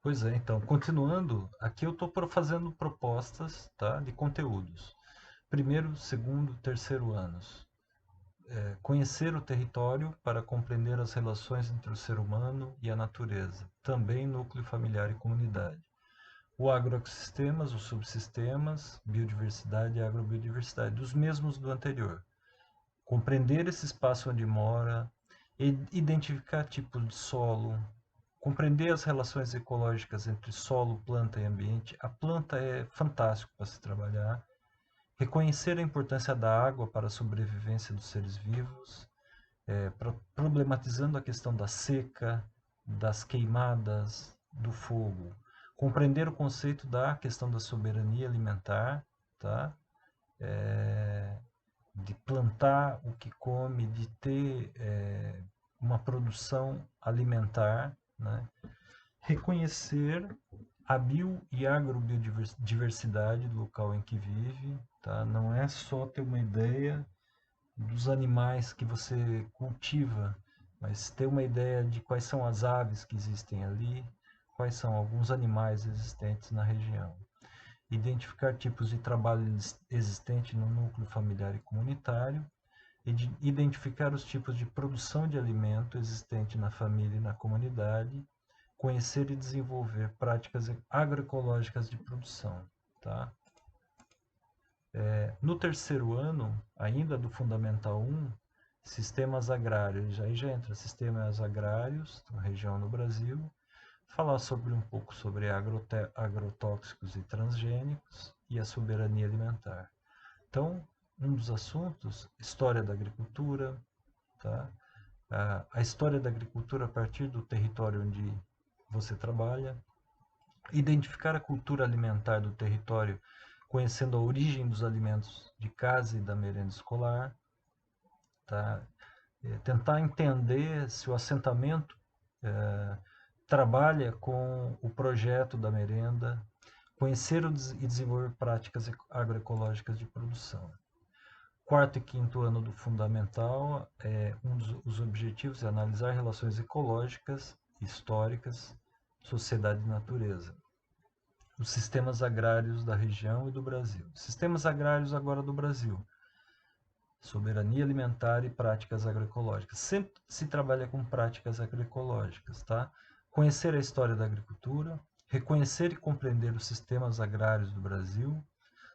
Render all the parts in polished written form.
Pois é, então, continuando, aqui eu estou fazendo propostas, tá, de conteúdos. Primeiro, segundo, terceiro anos. Conhecer o território para compreender as relações entre o ser humano e a natureza. Também núcleo familiar e comunidade. O agroecossistemas, os subsistemas, biodiversidade e agrobiodiversidade, os mesmos do anterior. Compreender esse espaço onde mora, identificar tipos de solo, compreender as relações ecológicas entre solo, planta e ambiente. A planta é fantástico para se trabalhar. Reconhecer a importância da água para a sobrevivência dos seres vivos, problematizando a questão da seca, das queimadas, do fogo. Compreender o conceito da questão da soberania alimentar, tá? De plantar o que come, de ter uma produção alimentar, né? Reconhecer a bio e agrobiodiversidade do local em que vive, tá? Não é só ter uma ideia dos animais que você cultiva, mas ter uma ideia de quais são as aves que existem ali, quais são alguns animais existentes na região. Identificar tipos de trabalho existente no núcleo familiar e comunitário, e de identificar os tipos de produção de alimento existente na família e na comunidade, conhecer e desenvolver práticas agroecológicas de produção. Tá? No terceiro ano, ainda do Fundamental 1, sistemas agrários, aí já entra sistemas agrários, uma região no Brasil, falar sobre um pouco sobre agrotóxicos e transgênicos e a soberania alimentar. Então, um dos assuntos, história da agricultura, tá? A história da agricultura a partir do território onde você trabalha, identificar a cultura alimentar do território, conhecendo a origem dos alimentos de casa e da merenda escolar, tá? Tentar entender se o assentamento trabalha com o projeto da merenda, conhecer e desenvolver práticas agroecológicas de produção. Quarto e quinto ano do fundamental, os objetivos é analisar relações ecológicas, históricas, sociedade e natureza. Os sistemas agrários da região e do Brasil. Sistemas agrários agora do Brasil. Soberania alimentar e práticas agroecológicas. Sempre se trabalha com práticas agroecológicas, tá? Conhecer a história da agricultura, reconhecer e compreender os sistemas agrários do Brasil,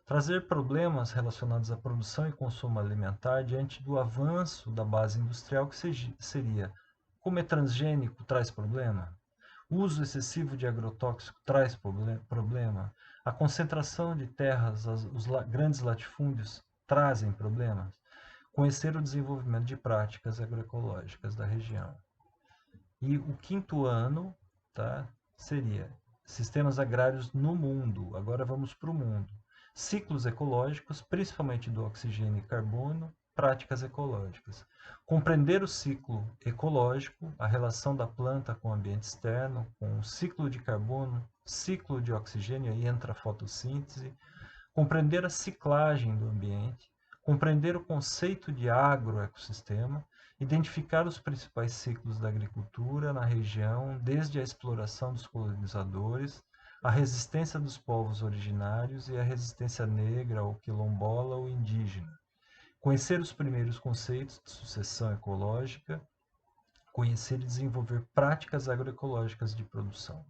trazer problemas relacionados à produção e consumo alimentar diante do avanço da base industrial, que seria comer transgênico traz problema? O uso excessivo de agrotóxico traz problema? A concentração de terras, os grandes latifúndios trazem problemas? Conhecer o desenvolvimento de práticas agroecológicas da região. E o quinto ano, tá, seria sistemas agrários no mundo. Agora vamos para o mundo. Ciclos ecológicos, principalmente do oxigênio e carbono, práticas ecológicas. Compreender o ciclo ecológico, a relação da planta com o ambiente externo, com o ciclo de carbono, ciclo de oxigênio, aí entra a fotossíntese. Compreender a ciclagem do ambiente, compreender o conceito de agroecossistema, identificar os principais ciclos da agricultura na região, desde a exploração dos colonizadores, a resistência dos povos originários e a resistência negra ou quilombola ou indígena. Conhecer os primeiros conceitos de sucessão ecológica, conhecer e desenvolver práticas agroecológicas de produção.